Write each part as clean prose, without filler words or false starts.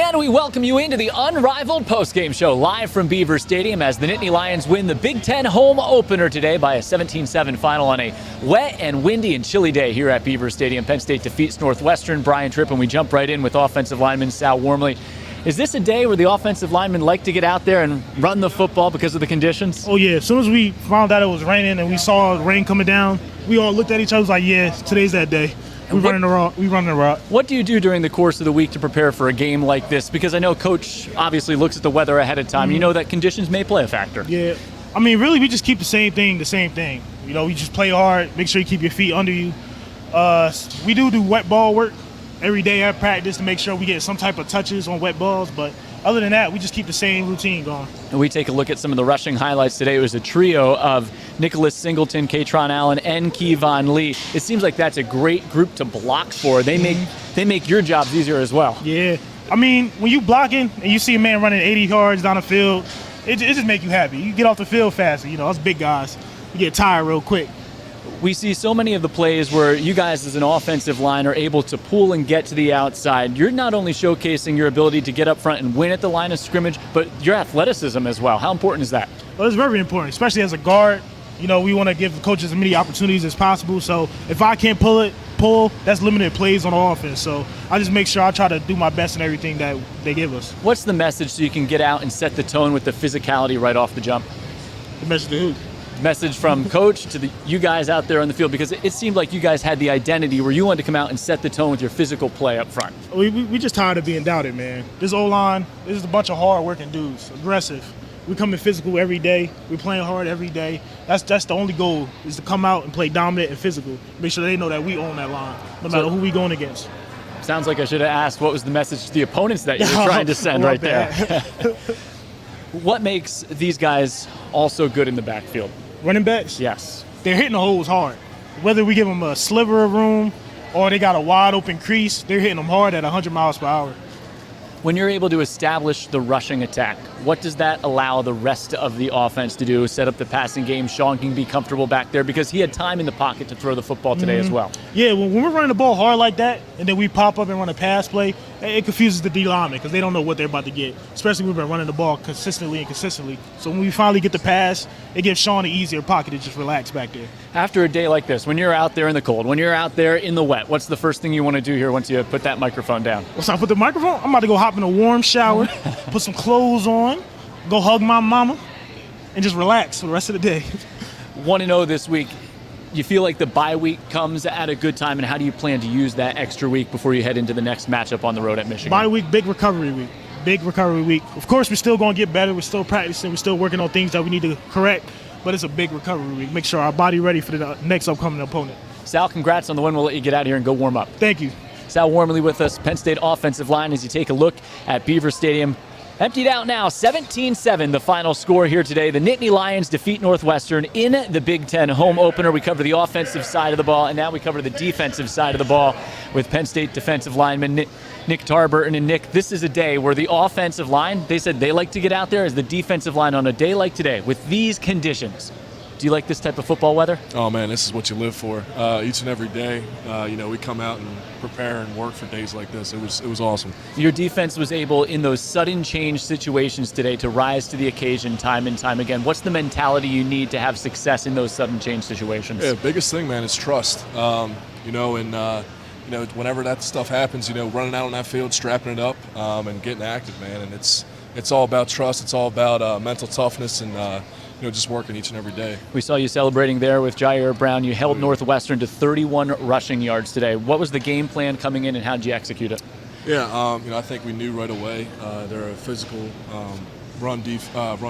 And we welcome you into the Unrivaled Postgame Show live from Beaver Stadium as the Nittany Lions win the Big Ten home opener today by a 17-7 final on a wet and windy and chilly day here at Beaver Stadium. Penn State defeats Northwestern. Brian Tripp, and we jump right in with offensive lineman Sal Wormley. Is this a day where the offensive linemen like to get out there and run the football because of the conditions? Oh, yeah. As soon as we found out it was raining and we saw rain coming down, we all looked at each other like, yeah, today's that day. We running the route. What do you do during the course of the week to prepare for a game like this? Because I know Coach obviously looks at the weather ahead of time. Mm-hmm. You know that conditions may play a factor. Yeah. I mean, really, we just keep the same thing. You know, we just play hard, make sure you keep your feet under you. We do wet ball work every day at practice to make sure we get some type of touches on wet balls, but other than that, we just keep the same routine going. And we take a look at some of the rushing highlights today. It was a trio of Nicholas Singleton, Katron Allen, and Kevon Lee. It seems like that's a great group to block for. They make your jobs easier as well. Yeah. I mean, when you blocking and you see a man running 80 yards down the field, it just make you happy. You get off the field faster. You know, us big guys, we get tired real quick. We see so many of the plays where you guys as an offensive line are able to pull and get to the outside. You're not only showcasing your ability to get up front and win at the line of scrimmage, but your athleticism as well. How important is that? Well, it's very important, especially as a guard. You know, we want to give the coaches as many opportunities as possible. So if I can't pull, that's limited plays on the offense. So I just make sure I try to do my best in everything that they give us. What's the message so you can get out and set the tone with the physicality right off the jump? The message to who? Message from coach to you guys out there on the field, because it seemed like you guys had the identity where you wanted to come out and set the tone with your physical play up front. We just tired of being doubted, man. This O-line, this is a bunch of hard-working dudes, aggressive. We come in physical every day. We're playing hard every day. That's the only goal, is to come out and play dominant and physical. Make sure they know that we own that line, no matter who we going against. Sounds like I should have asked what was the message to the opponents that you were trying to send right there. What makes these guys also good in the backfield? Running backs? Yes. They're hitting the holes hard. Whether we give them a sliver of room or they got a wide open crease, they're hitting them hard at 100 miles per hour. When you're able to establish the rushing attack, what does that allow the rest of the offense to do? Set up the passing game. Sean can be comfortable back there because he had time in the pocket to throw the football today as well. Yeah, when we're running the ball hard like that and then we pop up and run a pass play, it confuses the D lineman because they don't know what they're about to get, especially when we've been running the ball consistently. So when we finally get the pass, it gives Sean an easier pocket to just relax back there. After a day like this, when you're out there in the cold, when you're out there in the wet, what's the first thing you want to do here once you put that microphone down? Once I put the microphone, I'm about to go hop in a warm shower, put some clothes on, go hug my mama, and just relax for the rest of the day. 1-0 this week. You feel like the bye week comes at a good time, and how do you plan to use that extra week before you head into the next matchup on the road at Michigan? Bye week, big recovery week. Big recovery week. Of course, we're still going to get better. We're still practicing. We're still working on things that we need to correct, but it's a big recovery week. Make sure our body ready for the next upcoming opponent. Sal, congrats on the win. We'll let you get out of here and go warm up. Thank you. Sal Wormley with us, Penn State offensive line, as you take a look at Beaver Stadium. Emptied out now, 17-7 the final score here today. The Nittany Lions defeat Northwestern in the Big Ten home opener. We cover the offensive side of the ball, and now we cover the defensive side of the ball with Penn State defensive lineman Nick Tarburton. And Nick, this is a day where the offensive line, they said they like to get out there as the defensive line on a day like today with these conditions. Do you like this type of football weather? Oh, man, this is what you live for. Each and every day, we come out and prepare and work for days like this. It was awesome. Your defense was able, in those sudden change situations today, to rise to the occasion time and time again. What's the mentality you need to have success in those sudden change situations? Yeah, biggest thing, man, is trust. Whenever that stuff happens, running out on that field, strapping it up, and getting active, man. And it's all about trust. It's all about mental toughness and just working each and every day. We saw you celebrating there with Jair Brown. You held Northwestern to 31 rushing yards today. What was the game plan coming in, and how did you execute it? Yeah, I think we knew right away they're a physical run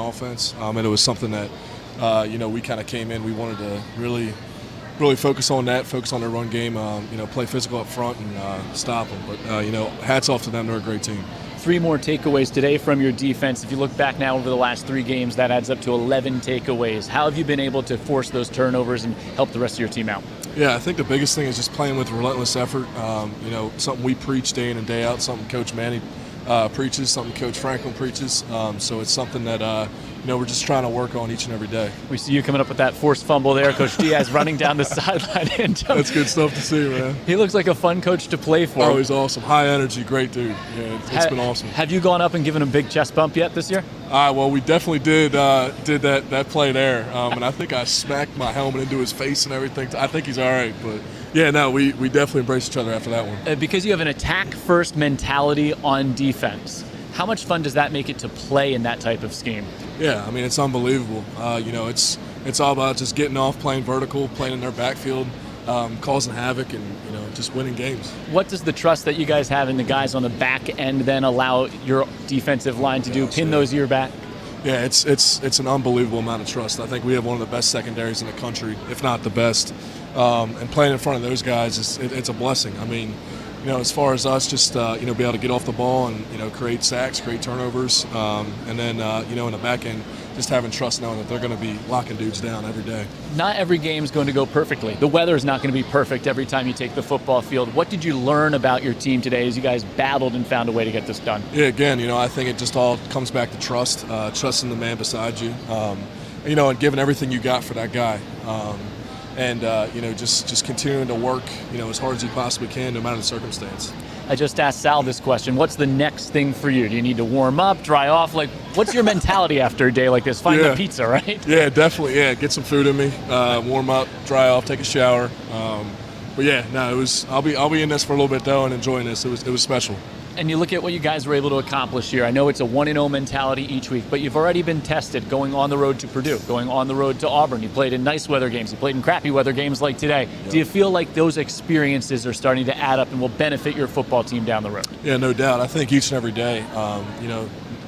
offense, and it was something that we kind of came in. We wanted to really focus on that, focus on their run game, play physical up front and stop them. But hats off to them. They're a great team. 3 more takeaways today from your defense. If you look back now over the last 3 games, that adds up to 11 takeaways. How have you been able to force those turnovers and help the rest of your team out? Yeah, I think the biggest thing is just playing with relentless effort. Something we preach day in and day out, something Coach Manny preaches, something Coach Franklin preaches. So it's something that we're just trying to work on each and every day. We see you coming up with that forced fumble there. Coach Diaz running down the sideline. That's good stuff to see, man. He looks like a fun coach to play for. Oh, he's awesome. High energy, great dude. Yeah, it's been awesome. Have you gone up and given him a big chest bump yet this year? Well, we definitely did that play there, and I think I smacked my helmet into his face and everything. I think he's all right, but yeah, no, we definitely embraced each other after that one. Because you have an attack-first mentality on defense, how much fun does that make it to play in that type of scheme? Yeah, I mean, it's unbelievable. It's all about just getting off, playing vertical, playing in their backfield, causing havoc, and just winning games. What does the trust that you guys have in the guys on the back end then allow your defensive line to do? Pin those ear back? Yeah, it's an unbelievable amount of trust. I think we have one of the best secondaries in the country, if not the best. And playing in front of those guys, it's a blessing. I mean, as far as us, just be able to get off the ball and create sacks, create turnovers, and then in the back end, just having trust knowing that they're going to be locking dudes down every day. Not every game's going to go perfectly. The weather's not going to be perfect every time you take the football field. What did you learn about your team today as you guys battled and found a way to get this done? Yeah, again, I think it just all comes back to trust, trusting the man beside you, and giving everything you got for that guy. Just continuing to work, as hard as you possibly can, no matter the circumstance. I just asked Sal this question. What's the next thing for you? Do you need to warm up, dry off? What's your mentality after a day like this? Find the pizza, right? Yeah, definitely. Yeah, get some food in me, warm up, dry off, take a shower. But yeah, no, I'll be in this for a little bit though and enjoying this. It was special. And you look at what you guys were able to accomplish here. I know it's a 1-0 mentality each week, but you've already been tested going on the road to Purdue, going on the road to Auburn. You played in nice weather games. You played in crappy weather games like today. Yep. Do you feel like those experiences are starting to add up and will benefit your football team down the road? Yeah, no doubt. I think each and every day,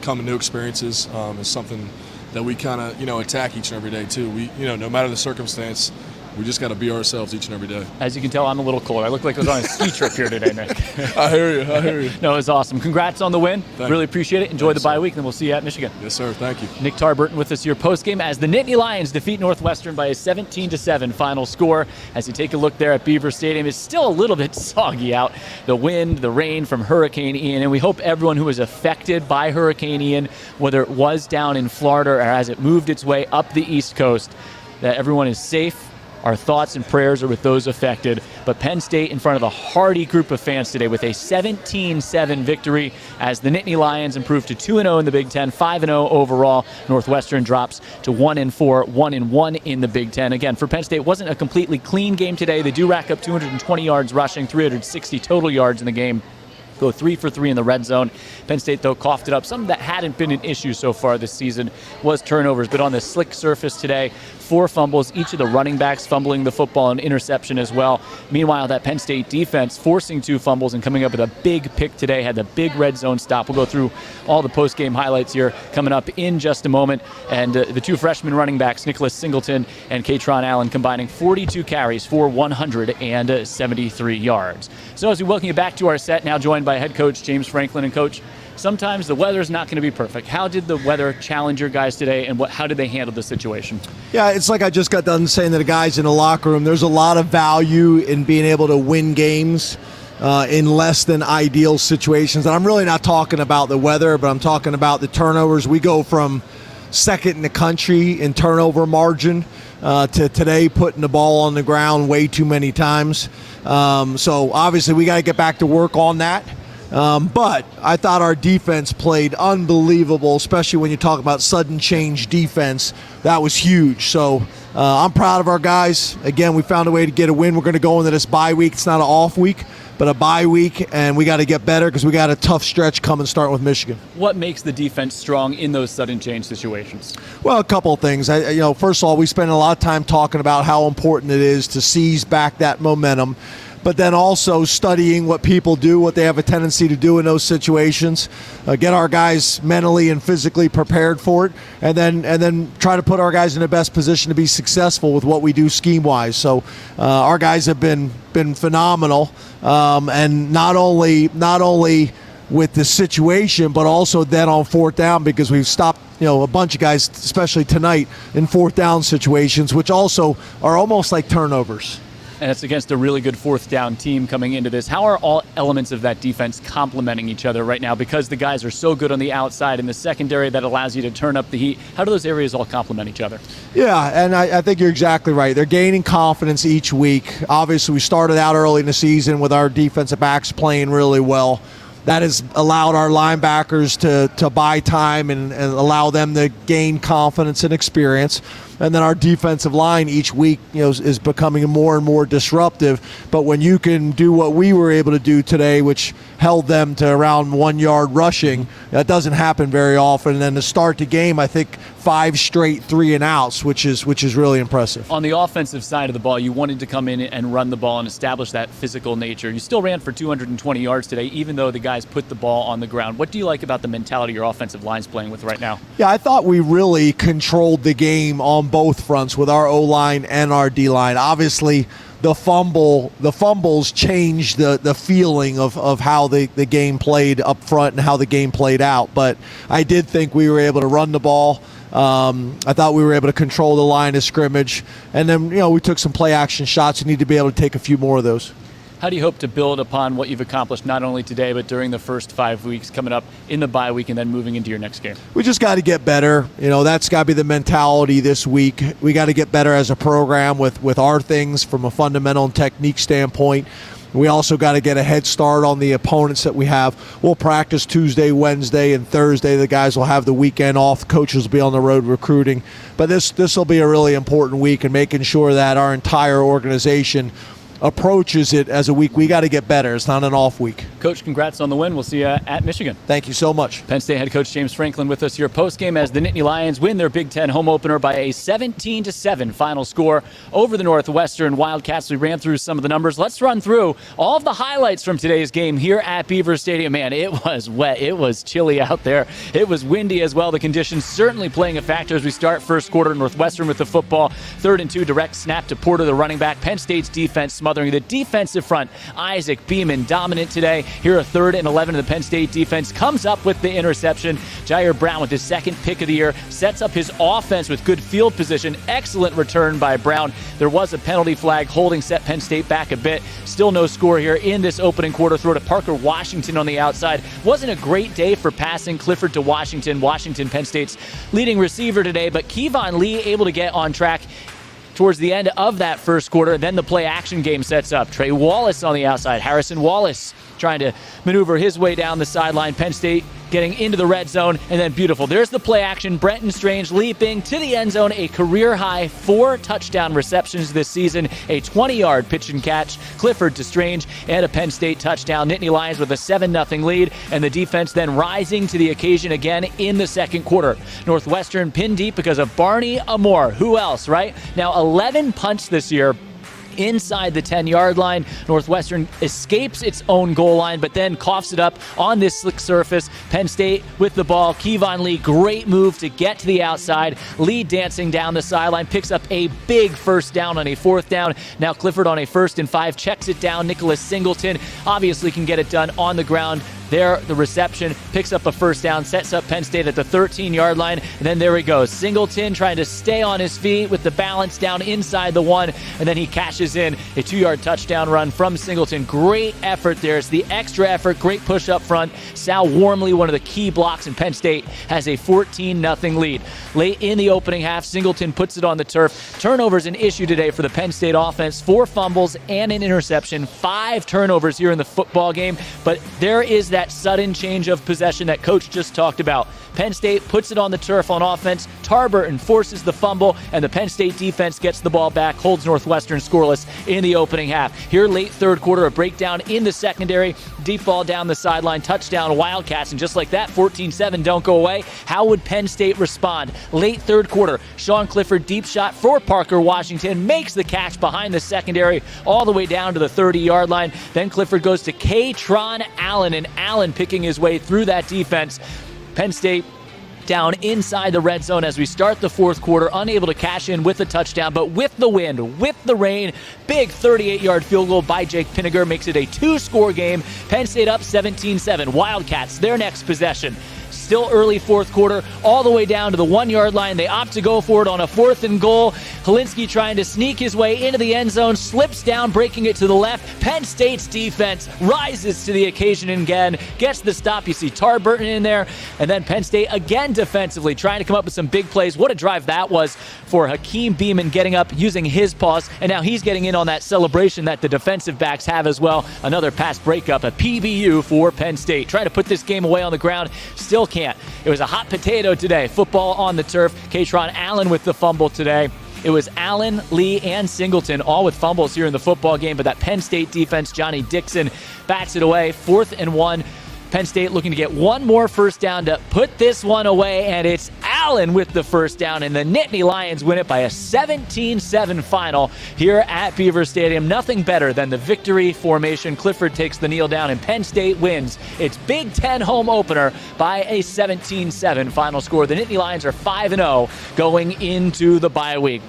coming new experiences is something that we kind of, attack each and every day too. We, no matter the circumstance, we just got to be ourselves each and every day. As you can tell, I'm a little cold. I look like I was on a ski trip here today, Nick. I hear you. No, it was awesome. Congrats on the win. Really appreciate it. Enjoy the bye week, and we'll see you at Michigan. Yes, sir. Thank you. Nick Tarburton with us here postgame as the Nittany Lions defeat Northwestern by a 17-7 final score. As you take a look there at Beaver Stadium, it's still a little bit soggy out. The wind, the rain from Hurricane Ian, and we hope everyone who was affected by Hurricane Ian, whether it was down in Florida or as it moved its way up the East Coast, that everyone is safe. Our thoughts and prayers are with those affected. But Penn State in front of a hearty group of fans today with a 17-7 victory as the Nittany Lions improve to 2-0 in the Big Ten, 5-0 overall. Northwestern drops to 1-4, 1-1 in the Big Ten. Again, for Penn State, it wasn't a completely clean game today. They do rack up 220 yards rushing, 360 total yards in the game. Go 3 for 3 in the red zone. Penn State, though, coughed it up. Something that hadn't been an issue so far this season was turnovers, but on the slick surface today, 4 fumbles, each of the running backs fumbling the football and interception as well. Meanwhile, that Penn State defense forcing 2 fumbles and coming up with a big pick today, had the big red zone stop. We'll go through all the post-game highlights here coming up in just a moment. And the 2 freshman running backs, Nicholas Singleton and Katron Allen, combining 42 carries for 173 yards. So as we welcome you back to our set, now joined by head coach James Franklin. And coach, sometimes the weather's not going to be perfect. How did the weather challenge your guys today, and how did they handle the situation? Yeah, it's like I just got done saying to the guys in the locker room, there's a lot of value in being able to win games in less than ideal situations. And I'm really not talking about the weather, but I'm talking about the turnovers. We go from second in the country in turnover margin to today putting the ball on the ground way too many times. So obviously we got to get back to work on that. But I thought our defense played unbelievable, especially when you talk about sudden change defense. That was huge. So I'm proud of our guys. Again, we found a way to get a win. We're going to go into this bye week. It's not an off week, but a bye week, and we got to get better because we got a tough stretch coming starting with Michigan. What makes the defense strong in those sudden change situations? Well, a couple of things. First of all, we spend a lot of time talking about how important it is to seize back that momentum, but then also studying what people do, what they have a tendency to do in those situations, get our guys mentally and physically prepared for it, and then try to put our guys in the best position to be successful with what we do scheme-wise. So our guys have been phenomenal, and not only with the situation, but also then on fourth down, because we've stopped a bunch of guys, especially tonight, in fourth down situations, which also are almost like turnovers. And it's against a really good fourth down team coming into this. How are all elements of that defense complementing each other right now? Because the guys are so good on the outside in the secondary that allows you to turn up the heat. How do those areas all complement each other? Yeah, and I think you're exactly right. They're gaining confidence each week. Obviously, we started out early in the season with our defensive backs playing really well. That has allowed our linebackers to buy time and allow them to gain confidence and experience. And then our defensive line each week, is becoming more and more disruptive. But when you can do what we were able to do today, which held them to around 1 yard rushing, that doesn't happen very often. And then to start the game, I think 5 straight 3-and-outs, which is really impressive. On the offensive side of the ball, you wanted to come in and run the ball and establish that physical nature. You still ran for 220 yards today, even though the guys put the ball on the ground. What do you like about the mentality your offensive line's playing with right now? Yeah, I thought we really controlled the game on both fronts with our O-line and our D-line. Obviously, the fumbles changed the feeling of how the game played up front and how the game played out. But I did think we were able to run the ball. I thought we were able to control the line of scrimmage. And then, we took some play action shots. We need to be able to take a few more of those. How do you hope to build upon what you've accomplished not only today, but during the first 5 weeks coming up in the bye week and then moving into your next game? We just got to get better. That's got to be the mentality this week. We got to get better as a program with our things from a fundamental and technique standpoint. We also got to get a head start on the opponents that we have. We'll practice Tuesday, Wednesday, and Thursday. The guys will have the weekend off. Coaches will be on the road recruiting. But this will be a really important week and making sure that our entire organization approaches it as a week. We got to get better. It's not an off week. Coach, congrats on the win. We'll see you at Michigan. Thank you so much. Penn State head coach James Franklin with us here post-game as the Nittany Lions win their Big Ten home opener by a 17-7 final score over the Northwestern Wildcats. We ran through some of the numbers. Let's run through all of the highlights from today's game here at Beaver Stadium. Man, it was wet. It was chilly out there. It was windy as well. The conditions certainly playing a factor as we start first quarter. Northwestern with the football. 3rd and 2, direct snap to Porter, the running back. Penn State's defense smothering the defensive front. Isaac Beeman dominant today. Here a 3rd and 11 of the Penn State defense comes up with the interception. Jair Brown with his 2nd pick of the year sets up his offense with good field position. Excellent return by Brown. There was a penalty flag holding set Penn State back a bit. Still no score here in this opening quarter. Throw to Parker Washington on the outside. Wasn't a great day for passing. Clifford to Washington. Washington, Penn State's leading receiver today, but Kevon Lee able to get on track towards the end of that first quarter. Then the play action game sets up. Trey Wallace on the outside. Harrison Wallace trying to maneuver his way down the sideline. Penn State getting into the red zone, and then beautiful. There's the play action. Brenton Strange leaping to the end zone. A career-high 4 touchdown receptions this season. A 20-yard pitch and catch. Clifford to Strange, and a Penn State touchdown. Nittany Lions with a 7-0 lead, and the defense then rising to the occasion again in the second quarter. Northwestern pinned deep because of Barney Amore. Who else, right? Now 11 punts this year inside the 10-yard line. Northwestern escapes its own goal line, but then coughs it up on this slick surface. Penn State with the ball. Kevon Lee, great move to get to the outside. Lee dancing down the sideline, picks up a big first down on a 4th down. Now Clifford on a 1st and 5, checks it down. Nicholas Singleton obviously can get it done on the ground. There, the reception picks up a first down, sets up Penn State at the 13-yard line, and then there he goes. Singleton trying to stay on his feet with the balance down inside the 1, and then he cashes in a 2-yard touchdown run from Singleton. Great effort there. It's the extra effort, great push up front. Sal Wormley, one of the key blocks, and Penn State has a 14-0 lead. Late in the opening half, Singleton puts it on the turf. Turnovers an issue today for the Penn State offense. 4 fumbles and an interception. 5 turnovers here in the football game, but there is that sudden change of possession that Coach just talked about. Penn State puts it on the turf on offense. Tarburton forces the fumble, and the Penn State defense gets the ball back, holds Northwestern scoreless in the opening half. Here late third quarter, a breakdown in the secondary. Deep ball down the sideline, touchdown Wildcats, and just like that, 14-7, don't go away. How would Penn State respond? Late third quarter, Sean Clifford, deep shot for Parker Washington, makes the catch behind the secondary all the way down to the 30-yard line. Then Clifford goes to K-Tron Allen, and Allen picking his way through that defense. Penn State down inside the red zone as we start the fourth quarter, unable to cash in with a touchdown, but with the wind, with the rain, big 38-yard field goal by Jake Pinniger makes it a 2-score game. Penn State up 17-7. Wildcats, their next possession. still early fourth quarter, all the way down to the 1-yard line. They opt to go for it on a 4th and goal. Helinski trying to sneak his way into the end zone, slips down, breaking it to the left. Penn State's defense rises to the occasion again, gets the stop. You see Tarburton in there, and then Penn State again defensively trying to come up with some big plays. What a drive that was for Hakeem Beamon, getting up, using his paws, and now he's getting in on that celebration that the defensive backs have as well. Another pass breakup, a PBU for Penn State. Trying to put this game away on the ground, still can't. It was a hot potato today. Football on the turf. Katron Allen with the fumble today. It was Allen, Lee, and Singleton all with fumbles here in the football game, but that Penn State defense, Johnny Dixon, bats it away. 4th and 1. Penn State looking to get one more first down to put this one away, and it's Allen with the first down, and the Nittany Lions win it by a 17-7 final here at Beaver Stadium. Nothing better than the victory formation. Clifford takes the kneel down, and Penn State wins its Big Ten home opener by a 17-7 final score. The Nittany Lions are 5-0 going into the bye week.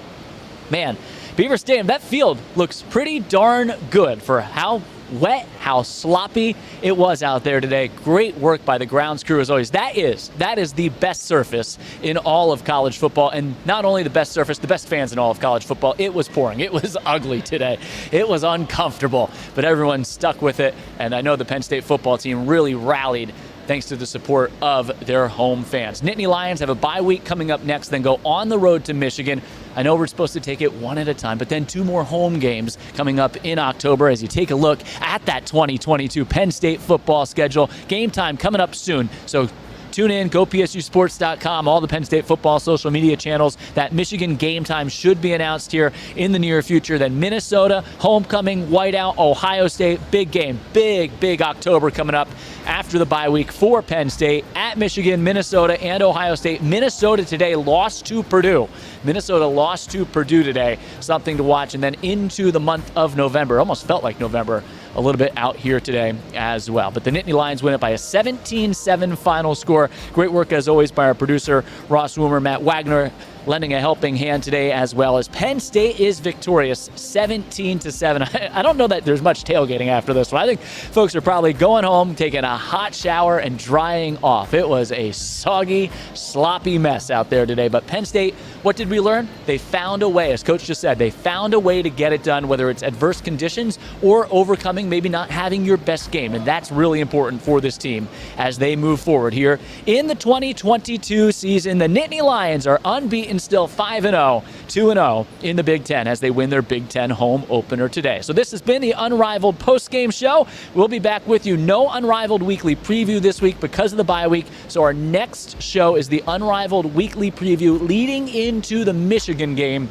Man, Beaver Stadium, that field looks pretty darn good for how wet, how sloppy it was out there today. Great work by the grounds crew as always. That is the best surface in all of college football, and not only the best surface, the best fans in all of college football. It was pouring. It was ugly today. It was uncomfortable, but everyone stuck with it, and I know the Penn State football team really rallied thanks to the support of their home fans. Nittany Lions have a bye week coming up next, then go on the road to Michigan. I know we're supposed to take it one at a time, but then 2 more home games coming up in October as you take a look at that 2022 Penn State football schedule. Game time coming up soon, so tune in, go PSUsports.com, all the Penn State football social media channels. That Michigan game time should be announced here in the near future. Then Minnesota, homecoming, whiteout, Ohio State, big game, big October coming up after the bye week for Penn State at Michigan, Minnesota, and Ohio State. Minnesota today lost to Purdue. Minnesota lost to Purdue today. Something to watch. And then into the month of November. Almost felt like November a little bit out here today as well. But the Nittany Lions win it by a 17-7 final score. Great work as always by our producer, Ross Woomer, Matt Wagner, lending a helping hand today as well, as Penn State is victorious 17-7. I don't know that there's much tailgating after this one. I think folks are probably going home, taking a hot shower, and drying off. It was a soggy, sloppy mess out there today. But Penn State, what did we learn? They found a way, as Coach just said, they found a way to get it done, whether it's adverse conditions or overcoming maybe not having your best game. And that's really important for this team as they move forward here in the 2022 season. The Nittany Lions are unbeaten, still 5-0, 2-0 in the Big Ten as they win their Big Ten home opener today. So this has been the Unrivaled postgame show. We'll be back with you. No Unrivaled weekly preview this week because of the bye week. So our next show is the Unrivaled weekly preview leading into the Michigan game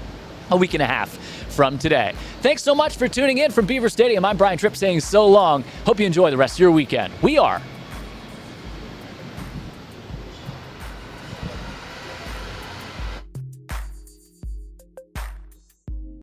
a week and a half from today. Thanks so much for tuning in from Beaver Stadium. I'm Brian Tripp saying so long. Hope you enjoy the rest of your weekend. We are